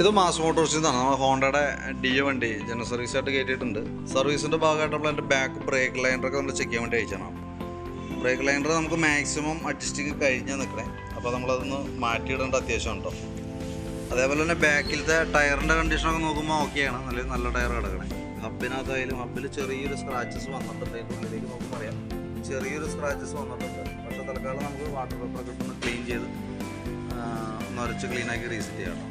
ഇത് മാസ് മോട്ടോഴ്സിൽ നിന്നാണ്. നമ്മൾ ഹോണ്ടയുടെ ഡിയോ വണ്ടി ജനറൽ സർവീസായിട്ട് കയറ്റിയിട്ടുണ്ട്. സർവീസിൻ്റെ ഭാഗമായിട്ട് നമ്മൾ അതിൻ്റെ ബാക്ക് ബ്രേക്ക് ലൈനറൊക്കെ നമ്മൾ ചെക്ക് ചെയ്യാൻ വേണ്ടി അയച്ചാണ്. ബ്രേക്ക് ലൈനർ നമുക്ക് മാക്സിമം അഡ്ജസ്റ്റിങ് കഴിഞ്ഞാൽ നിൽക്കണേ, അപ്പോൾ നമ്മളതൊന്ന് മാറ്റിയിടേണ്ട അത്യാവശ്യം ഉണ്ടോ. അതേപോലെ തന്നെ ബാക്കിലത്തെ ടയറിൻ്റെ കണ്ടീഷനൊക്കെ നോക്കുമ്പോൾ ഓക്കെയാണ്, നല്ല ടയർ കിടക്കണേ. ഹബിനകത്തായാലും ഹബിൽ ചെറിയൊരു സ്ക്രാച്ചസ് വന്നിട്ടുണ്ട്. അതിൻ്റെ ഉള്ളിലേക്ക് നോക്കുമ്പോൾ അറിയാം ചെറിയൊരു സ്ക്രാച്ചസ് വന്നിട്ടുണ്ട്. പക്ഷേ തൽക്കാലം നമുക്ക് വാട്ടർ പേപ്പറൊക്കെ ഇട്ടൊന്ന് ക്ലീൻ ചെയ്ത് നരച്ച് ക്ലീനാക്കി റീസെറ്റ് ചെയ്യണം.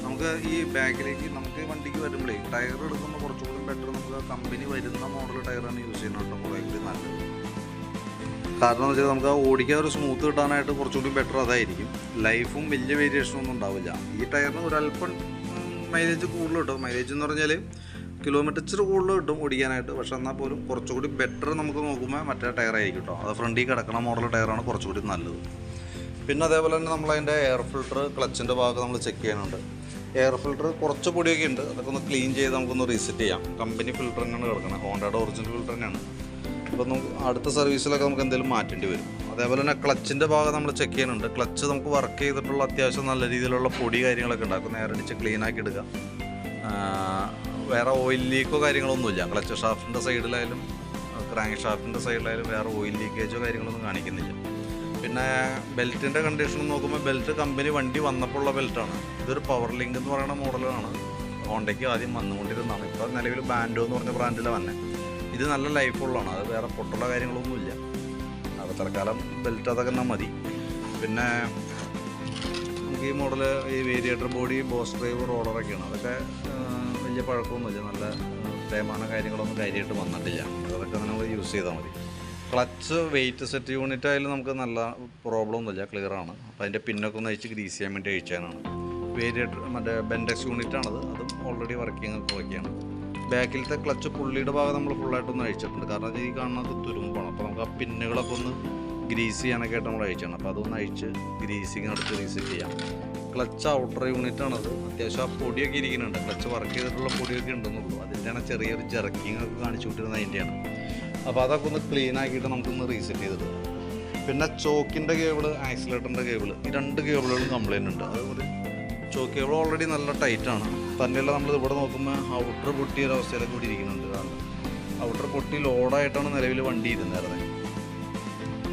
നമുക്ക് ഈ ബാക്കിലേക്ക് നമുക്ക് ഈ വണ്ടിക്ക് വരുമ്പോഴേ ടയർ എടുക്കുമ്പോൾ കുറച്ചുകൂടി ബെറ്റർ നമുക്ക് കമ്പനി വരുന്ന മോഡൽ ടയറാണ് യൂസ് ചെയ്യുന്നുണ്ട്, കുറേ കൂടി നല്ലത്. കാരണം എന്ന് വെച്ചാൽ നമുക്ക് ഓടിക്കാൻ ഒരു സ്മൂത്ത് കിട്ടാനായിട്ട് കുറച്ചുകൂടി ബെറ്റർ അതായിരിക്കും. ലൈഫും വലിയ വേരിയേഷനൊന്നും ഉണ്ടാവില്ല. ഈ ടയറിന് ഒരല്പം മൈലേജ് കൂടുതൽ കിട്ടും. മൈലേജ് എന്ന് പറഞ്ഞാൽ കിലോമീറ്റർ ഇച്ചിരി കൂടുതൽ കിട്ടും ഓടിക്കാനായിട്ട്. പക്ഷെ എന്നാൽ പോലും കുറച്ചുകൂടി ബെറ്റർ നമുക്ക് നോക്കുമ്പോൾ മറ്റേ ടയറായിരിക്കും കേട്ടോ. അത് ഫ്രണ്ടിൽ കിടക്കണ മോഡൽ ടയറാണ് കുറച്ചുകൂടി നല്ലത്. പിന്നെ അതേപോലെ തന്നെ നമ്മളതിൻ്റെ എയർ ഫിൽട്ടർ ക്ലച്ചിൻ്റെ ഭാഗം നമ്മൾ ചെക്ക് ചെയ്യാനുണ്ട്. എയർ ഫിൽട്ടർ കുറച്ച് പൊടിയൊക്കെ ഉണ്ട്, അതൊക്കെ ഒന്ന് ക്ലീൻ ചെയ്ത് നമുക്കൊന്ന് റീസെറ്റ് ചെയ്യാം. കമ്പനി ഫിൽട്ടർ തന്നെയാണ് കിടക്കുന്നത്, ഹോണ്ടയുടെ ഒറിജിനൽ ഫിൽട്ടർ തന്നെയാണ്. അപ്പോൾ നമുക്ക് അടുത്ത സർവീസിലൊക്കെ നമുക്ക് എന്തെങ്കിലും മാറ്റേണ്ടി വരും. അതേപോലെ തന്നെ ക്ലച്ചിൻ്റെ ഭാഗം നമ്മൾ ചെക്ക് ചെയ്യുന്നുണ്ട്. ക്ലച്ച് നമുക്ക് വർക്ക് ചെയ്തിട്ടുള്ള അത്യാവശ്യം നല്ല രീതിയിലുള്ള പൊടി കാര്യങ്ങളൊക്കെ ഉണ്ടാക്കും. നേരടിച്ച് ക്ലീനാക്കി എടുക്കുക. വേറെ ഓയിൽ ലീക്കോ കാര്യങ്ങളൊന്നുമില്ല. ക്ലച്ച് ഷാഫ്റ്റിൻ്റെ സൈഡിലായാലും ക്രാങ്ക് ഷാഫ്റ്റിൻ്റെ സൈഡിലായാലും വേറെ ഓയിൽ ലീക്കേജോ കാര്യങ്ങളൊന്നും കാണിക്കുന്നില്ല. പിന്നെ ബെൽറ്റിൻ്റെ കണ്ടീഷൻ നോക്കുമ്പോൾ ബെൽറ്റ് കമ്പനി വണ്ടി വന്നപ്പോൾ ഉള്ള ബെൽറ്റാണ്. ഇതൊരു പവർ ലിങ്ക് എന്ന് പറയുന്ന മോഡലാണ്. ഹോണ്ടയ്ക്ക് ആദ്യം വന്നുകൊണ്ടിരുന്നതാണ്. ഇപ്പോൾ നിലവിൽ ബാൻഡോ എന്ന് പറഞ്ഞ ബ്രാൻഡിലാണ് വന്നത്. ഇത് നല്ല ലൈഫുള്ളതാണ്, അത് വേറെ പൊട്ടുള്ള കാര്യങ്ങളൊന്നുമില്ല. അപ്പോൾ തൽക്കാലം ബെൽറ്റ് അതൊക്കെ തന്നെ മതി. പിന്നെ നമുക്ക് ഈ മോഡൽ ഈ വേരിയേറ്റർ ബോഡി ബോസ് ഡ്രൈവ് റോളറൊക്കെയാണ്. അതൊക്കെ വലിയ പഴക്കമൊന്നുമില്ല, നല്ല തേമാനം കാര്യങ്ങളൊന്നും കാര്യമായിട്ട് വന്നിട്ടില്ല. അതൊക്കെ നമ്മൾ യൂസ് ചെയ്താൽ മതി. ക്ലച്ച് വെയിറ്റ് സെറ്റ് യൂണിറ്റ് ആയാലും നമുക്ക് നല്ല പ്രോബ്ലം ഒന്നുമില്ല, ക്ലിയറാണ്. അപ്പോൾ അതിൻ്റെ പിന്നൊക്കെ ഒന്ന് അഴിച്ച് ഗ്രീസ് ചെയ്യാൻ വേണ്ടി അഴിച്ചാനാണ്. വേരിയേറ്റർ മറ്റേ ബെൻഡെക്സ് യൂണിറ്റാണത്, അതും ഓൾറെഡി വർക്കിംഗ് ഓക്കെയാണ്. ബാക്കിലത്തെ ക്ലച്ച് പുള്ളിയുടെ ഭാഗം നമ്മൾ ഫുള്ളായിട്ടൊന്ന് അഴിച്ചിട്ടുണ്ട്. കാരണം ഈ കാണുന്നത് തുരുമ്പാണ്. അപ്പോൾ നമുക്ക് ആ പിന്നുകളൊക്കെ ഒന്ന് ഗ്രീസ് ചെയ്യാനൊക്കെ ആയിട്ട് നമ്മൾ അഴിച്ചാണ്. അപ്പോൾ അതൊന്ന് അഴിച്ച് ഗ്രീസിങ് അടുത്ത് റീസെറ്റ് ചെയ്യാം. ക്ലച്ച് ഔട്ടർ യൂണിറ്റാണത്. അത്യാവശ്യം ആ പൊടിയൊക്കെ ഇരിക്കുന്നുണ്ട്, ക്ലച്ച് വർക്ക് ചെയ്തിട്ടുള്ള പൊടിയൊക്കെ ഉണ്ടെന്നുള്ളൂ. അതിൻ്റെയാണ് ചെറിയൊരു ജർക്കിങ് ഒക്കെ കാണിച്ചു വിട്ടിരുന്നത്, അതിൻ്റെയാണ്. അപ്പോൾ അതൊക്കെ ഒന്ന് ക്ലീൻ ആക്കിയിട്ട് നമുക്കൊന്ന് റീസെറ്റ് ചെയ്തിട്ട്. പിന്നെ ചോക്കിൻ്റെ കേബിൾ, ആക്സിലേറ്ററിൻ്റെ കേബിൾ, ഈ രണ്ട് കേബിളുകളും കംപ്ലൈൻറ്റ് ഉണ്ട്. അതുപോലെ ചോക്ക് കേബിൾ ഓൾറെഡി നല്ല ടൈറ്റാണ്. തന്നെയല്ല നമ്മൾ ഇവിടെ നോക്കുമ്പോൾ ഔട്ടർ പൊട്ടിയ ഒരവസ്ഥയിലൊക്കെ കൂടി ഇരിക്കുന്നുണ്ട്. കാരണം ഔട്ടർ പൊട്ടി ലോഡായിട്ടാണ് നിലവിൽ വണ്ടി ഇരുന്നായിരുന്നത്.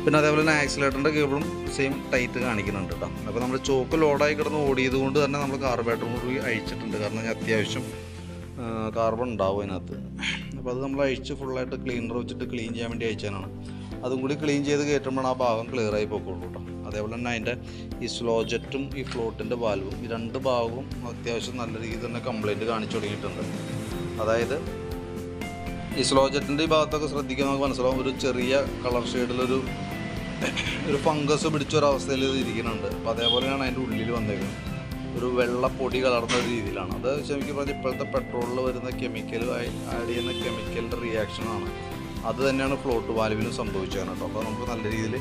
പിന്നെ അതേപോലെ തന്നെ ആക്സിലേറ്ററിൻ്റെ കേബിളും സെയിം ടൈറ്റ് കാണിക്കുന്നുണ്ട് കേട്ടോ. അപ്പോൾ നമ്മൾ ചോക്ക് ലോഡായി കിടന്ന് ഓടിയത് കൊണ്ട് തന്നെ നമ്മൾ കാർബറേറ്റർ കൂടി അഴിച്ചിട്ടുണ്ട്. കാരണം അത്യാവശ്യം കാർബൺ ഉണ്ടാവും അതിനകത്ത്. അപ്പോൾ അത് നമ്മൾ അഴിച്ച് ഫുള്ളായിട്ട് ക്ലീനർ വെച്ചിട്ട് ക്ലീൻ ചെയ്യാൻ വേണ്ടി അയച്ചാനാണ്. അതും കൂടി ക്ലീൻ ചെയ്ത് കയറ്റുമ്പോഴാണ് ആ ഭാഗം ക്ലിയറായി പോയിക്കോളൂ കേട്ടോ. അതേപോലെ തന്നെ അതിൻ്റെ ഈ സ്ലോ ജെറ്റും ഈ ഫ്ലോട്ടിൻ്റെ വാൽവും, ഈ രണ്ട് ഭാഗവും അത്യാവശ്യം നല്ല രീതിയിൽ തന്നെ കംപ്ലൈൻറ്റ് കാണിച്ചു തുടങ്ങിയിട്ടുണ്ട്. അതായത് ഈ സ്ലോ ജെറ്റിൻ്റെ ഈ ഭാഗത്തൊക്കെ ശ്രദ്ധിക്കാൻ നമുക്ക് മനസ്സിലാവും, ഒരു ചെറിയ കളർ ഷെയ്ഡിലൊരു ഫംഗസ് പിടിച്ചൊരവസ്ഥയിൽ ഇത് ഇരിക്കുന്നുണ്ട്. അപ്പോൾ അതേപോലെയാണ് അതിൻ്റെ ഉള്ളിൽ വന്നേക്കുന്നത്. ഒരു വെള്ളപ്പൊടി കലർന്ന ഒരു രീതിയിലാണ്. അത് ശരിക്കും പറഞ്ഞാൽ ഇപ്പോഴത്തെ പെട്രോളിൽ വരുന്ന കെമിക്കൽ ആഡ് ചെയ്യുന്ന കെമിക്കലിൻ്റെ റിയാക്ഷനാണ്. അത് തന്നെയാണ് ഫ്ലോട്ട് വാൽവിനും സംഭവിച്ചത് കേട്ടോ. അപ്പോൾ നമുക്ക് നല്ല രീതിയിൽ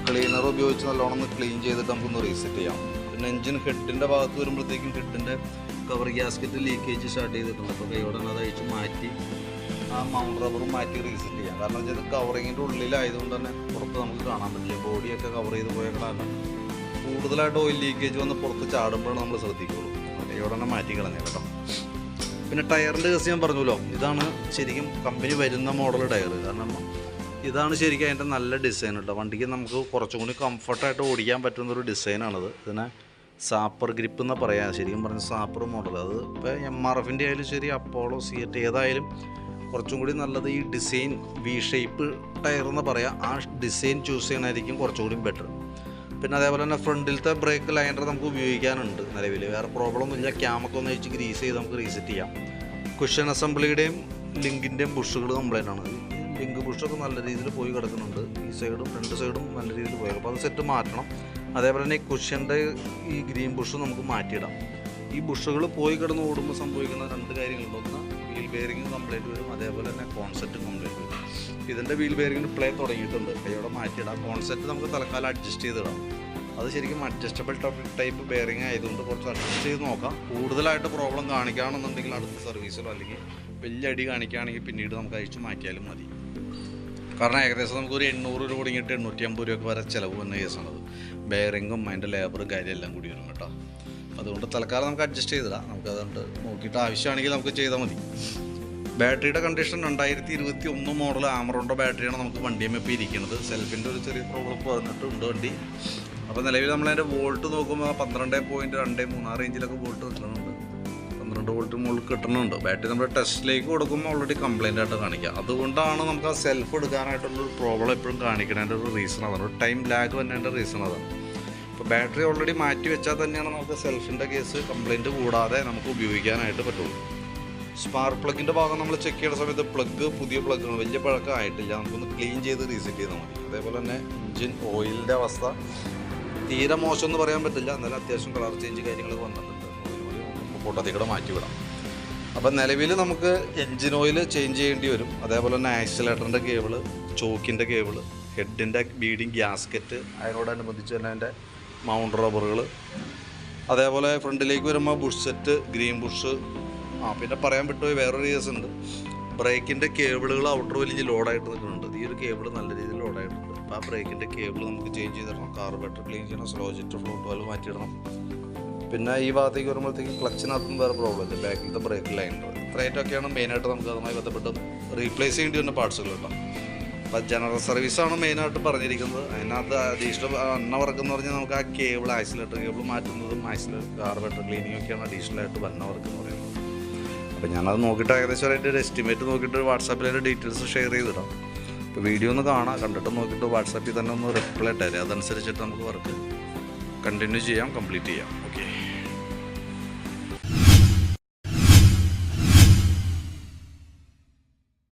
ക്ലീനർ ഉപയോഗിച്ച് നല്ലോണം ഒന്ന് ക്ലീൻ ചെയ്തിട്ട് നമുക്കൊന്ന് റീസെറ്റ് ചെയ്യാം. പിന്നെ എൻജിൻ ഹെഡിൻ്റെ ഭാഗത്ത് വരുമ്പോഴത്തേക്കും ഹെഡിൻ്റെ കവർ ഗ്യാസ്കറ്റ് ലീക്കേജ് സ്റ്റാർട്ട് ചെയ്തിട്ടുണ്ട്. അപ്പോൾ കൈയോടെ അത് അഴിച്ച് മാറ്റി ആ മൗണ്ട് റബ്ബറും മാറ്റി റീസെറ്റ് ചെയ്യാം. കാരണം വെച്ചാൽ കവറിങ്ങിൻ്റെ ഉള്ളിലായതുകൊണ്ട് തന്നെ പുറത്ത് നമുക്ക് കാണാൻ പറ്റില്ല. ബോഡിയൊക്കെ കവർ ചെയ്ത് പോയ കാരണം കൂടുതലായിട്ട് ഓയിൽ ലീക്കേജ് വന്ന് പുറത്ത് ചാടുമ്പോഴാണ് നമ്മൾ ശ്രദ്ധിക്കുള്ളൂ. കൈയോടെ തന്നെ മാറ്റി കളഞ്ഞു കേട്ടോ. പിന്നെ ടയറിൻ്റെ കേസ് ഞാൻ പറഞ്ഞല്ലോ, ഇതാണ് ശരിക്കും കമ്പനി വരുന്ന മോഡൽ ടയർ. കാരണം ഇതാണ് ശരിക്കും അതിൻ്റെ നല്ല ഡിസൈൻ കേട്ടോ. വണ്ടിക്ക് നമുക്ക് കുറച്ചും കൂടി കംഫർട്ടായിട്ട് ഓടിക്കാൻ പറ്റുന്നൊരു ഡിസൈനാണത്. ഇതിനെ സാപ്പർ ഗ്രിപ്പ് എന്ന് പറയാം. ശരിക്കും പറഞ്ഞാൽ സാപ്പർ മോഡൽ. അത് ഇപ്പോൾ MRFൻ്റെ ആയാലും ശരി, അപ്പോളോ, സിയറ്റ് ഏതായാലും കുറച്ചും കൂടി നല്ലത് ഈ ഡിസൈൻ വി ഷേപ്പ് ടയർ എന്ന് പറയാം. ആ ഡിസൈൻ ചൂസ് ചെയ്യണമായിരിക്കും കുറച്ചുകൂടി ബെറ്റർ. പിന്നെ അതേപോലെ തന്നെ ഫ്രണ്ടിലത്തെ ബ്രേക്ക് ലൈനർ നമുക്ക് ഉപയോഗിക്കാനുണ്ട് നിലവിൽ, വേറെ പ്രോബ്ലം ഒന്നുമില്ല. ക്യാമൊക്കെ ഒന്ന് അഴിച്ച് ഗ്രീസ് ചെയ്ത് നമുക്ക് റീസെറ്റ് ചെയ്യാം. കുഷൻ അസംബ്ലിയുടെയും ലിങ്കിൻ്റെയും ബുഷുകൾ കംപ്ലൈൻ്റ് ആണ്. ലിങ്ക് ബുഷൊക്കെ നല്ല രീതിയിൽ പോയി കിടക്കുന്നുണ്ട്. ഈ സൈഡും രണ്ട് സൈഡും നല്ല രീതിയിൽ പോയി. അപ്പോൾ അത് സെറ്റ് മാറ്റണം. അതേപോലെ തന്നെ ഈ കുഷൻ്റെ ഈ ഗ്രീൻ ബുഷ് നമുക്ക് മാറ്റിയിടാം. ഈ ബുഷുകൾ പോയി കിടന്ന് ഓടുമ്പോൾ സംഭവിക്കുന്ന രണ്ട് കാര്യങ്ങളുണ്ട്. ഒന്ന് വീൽ ബെയറിംഗ് കംപ്ലൈൻറ്റ് വരും, അതേപോലെ തന്നെ കോൺസെപ്റ്റും കംപ്ലൈൻറ്റ് വരും. ഇതിൻ്റെ വീൽ ബെയറിങ്ങിന് പ്ലേ തുടങ്ങിയിട്ടുണ്ട്. കൈയോടെ മാറ്റിയിടാം. കോൺസെപ്റ്റ് നമുക്ക് തൽക്കാലം അഡ്ജസ്റ്റ് ചെയ്തിടാം. അത് ശരിക്കും അഡ്ജസ്റ്റബിൾ ടൈപ്പ് ബെയറിംഗ് ആയതുകൊണ്ട് കുറച്ച് അഡ്ജസ്റ്റ് ചെയ്ത് നോക്കാം. കൂടുതലായിട്ട് പ്രോബ്ലം കാണിക്കുകയാണെന്നുണ്ടെങ്കിൽ അടുത്ത സർവീസിലോ അല്ലെങ്കിൽ വലിയ അടി കാണിക്കുകയാണെങ്കിൽ പിന്നീട് നമുക്ക് അഴിച്ച് മാറ്റിയാലും മതി. കാരണം ഏകദേശം നമുക്കൊരു 800 രൂപ തുടങ്ങിയിട്ട് 850 രൂപയൊക്കെ വരെ ചിലവ് വന്ന കേസാണത്. ബെയറിങ്ങും അതിൻ്റെ ലേബറും കാര്യം എല്ലാം കൂടി വരും കേട്ടോ. അതുകൊണ്ട് തൽക്കാലം നമുക്ക് അഡ്ജസ്റ്റ് ചെയ്തിടാം. നമുക്കതുകൊണ്ട് നോക്കിയിട്ട് ആവശ്യമാണെങ്കിൽ നമുക്ക് ചെയ്താൽ മതി. ബാറ്ററിയുടെ കണ്ടീഷൻ 2021 മോഡൽ ആമറോണിൻ്റെ ബാറ്ററിയാണ് നമുക്ക് വണ്ടിയും ഇപ്പോൾ ഇരിക്കുന്നത്. സെൽഫിൻ്റെ ഒരു ചെറിയ പ്രോബ്ലം പറഞ്ഞിട്ടുണ്ട് വണ്ടി. അപ്പോൾ നിലവിൽ നമ്മളതിൻ്റെ വോൾട്ട് നോക്കുമ്പോൾ 12.23 റേഞ്ചിലൊക്കെ വോൾട്ട് കിട്ടുന്നുണ്ട്. 12 വോൾട്ട് മുകളിൽ കിട്ടുന്നുണ്ട്. ബാറ്ററി നമ്മുടെ ടെസ്റ്റിലേക്ക് കൊടുക്കുമ്പോൾ ഓൾറെഡി കംപ്ലൈൻ്റ് ആയിട്ട് കാണിക്കുക. അതുകൊണ്ടാണ് നമുക്ക് ആ സെൽഫ് എടുക്കാനായിട്ടുള്ളൊരു പ്രോബ്ലം എപ്പോഴും കാണിക്കുന്നതിൻ്റെ ഒരു റീസൺ അതാണ്. ഒരു ടൈം ലാഗ് വന്നതിൻ്റെ റീസൺ അതാണ്. ഇപ്പോൾ ബാറ്ററി ഓൾറെഡി മാറ്റി വെച്ചാൽ തന്നെയാണ് നമുക്ക് സെൽഫിൻ്റെ കേസ് കംപ്ലൈൻറ്റ് കൂടാതെ നമുക്ക് ഉപയോഗിക്കാനായിട്ട് പറ്റുള്ളൂ. സ്പാർക്ക് പ്ലഗിൻ്റെ ഭാഗം നമ്മൾ ചെക്ക് ചെയ്യുന്ന സമയത്ത് പ്ലഗ് പുതിയ പ്ലഗാണ്, വലിയ പഴക്കമായിട്ടില്ല. നമുക്കൊന്ന് ക്ലീൻ ചെയ്ത് റീസെറ്റ് ചെയ്താൽ മതി. അതേപോലെ തന്നെ എൻജിൻ ഓയിലിൻ്റെ അവസ്ഥ തീരെ മോശം എന്ന് പറയാൻ പറ്റില്ല, എന്നാലും അത്യാവശ്യം കളർ ചേഞ്ച് കാര്യങ്ങളൊക്കെ വന്നിട്ടുണ്ട്. പൊട്ടത്തിക്കൂടെ മാറ്റി വിടാം. അപ്പം നിലവിൽ നമുക്ക് എൻജിൻ ഓയിൽ ചേഞ്ച് ചെയ്യേണ്ടി വരും. അതേപോലെ തന്നെ ആക്സിലേറ്ററിൻ്റെ കേബിള്, ചോക്കിൻ്റെ കേബിള്, ഹെഡിൻ്റെ ബീഡിങ് ഗ്യാസ്കറ്റ്, അതിനോടനുബന്ധിച്ച് തന്നെ അതിൻ്റെ മൗണ്ട് റബ്ബറുകൾ, അതേപോലെ ഫ്രണ്ടിലേക്ക് വരുമ്പോൾ ബുഷ് സെറ്റ്, ഗ്രീൻ ബുഷ്. പിന്നെ പറയാൻ വിട്ടുപോയി വേറൊരു കേസ് ഉണ്ട്. ബ്രേക്കിൻ്റെ കേബിളുകൾ ഔട്ടർ വലിയ ലോഡായിട്ട് നിൽക്കുന്നുണ്ട്. ഈ ഒരു കേബിൾ നല്ല രീതിയിൽ ലോഡായിട്ടുണ്ട്. അപ്പോൾ ആ ബ്രേക്കിൻ്റെ കേബിൾ നമുക്ക് ചേഞ്ച് ചെയ്തിടണം. കാർബറേറ്റർ ക്ലീൻ ചെയ്യണം, സ്ലോ ജെറ്റ് ഫ്ലൂട്ട് വാൽവ് മാറ്റിയിടണം. പിന്നെ ഈ ഭാഗത്തേക്ക് വരുമ്പോഴത്തേക്ക് ക്ലച്ചിനകത്തും വേറെ പ്രോബ്ലം ഇല്ല, ബാക്കിലത്തെ ബ്രേക്ക് ലൈനുണ്ട്. ഇത്രയായിട്ടൊക്കെയാണ് മെയിനായിട്ട് നമുക്ക് അതുമായി ബന്ധപ്പെട്ട് റീപ്ലേസ് ചെയ്യേണ്ടി വരുന്ന പാർട്സുകൾ കേട്ടോ. അപ്പോൾ ജനറൽ സർവീസാണ് മെയിനായിട്ട് പറഞ്ഞിരിക്കുന്നത്. അതിനകത്ത് അഡീഷണൽ എണ്ണ വർക്കെന്ന് പറഞ്ഞാൽ നമുക്ക് ആ കേബിൾ, ആക്സിലേറ്റർ കേബിൾ മാറ്റുന്നതും കാർബറേറ്റർ ക്ലീനിങ് ഒക്കെയാണ് അഡീഷണലായിട്ട് വന്ന വർക്ക് എന്ന് പറയുന്നത്. അപ്പോൾ ഞാനത് നോക്കിയിട്ട് ഏകദേശം ഒരു എസ്റ്റിമേറ്റ് നോക്കിയിട്ട് വാട്സാപ്പിൽ അതിൻ്റെ ഡീറ്റെയിൽസ് ഷെയർ ചെയ്തിടാം. ഇപ്പോൾ വീഡിയോ ഒന്ന് കാണാം, കണ്ടിട്ട് നോക്കിയിട്ട് വാട്സാപ്പിൽ തന്നെ ഒന്ന് റിപ്ലൈ ഇട്ടാൽ അതനുസരിച്ചിട്ട് നമുക്ക് വർക്ക് കണ്ടിന്യൂ ചെയ്യാം, കംപ്ലീറ്റ് ചെയ്യാം. ഓക്കെ.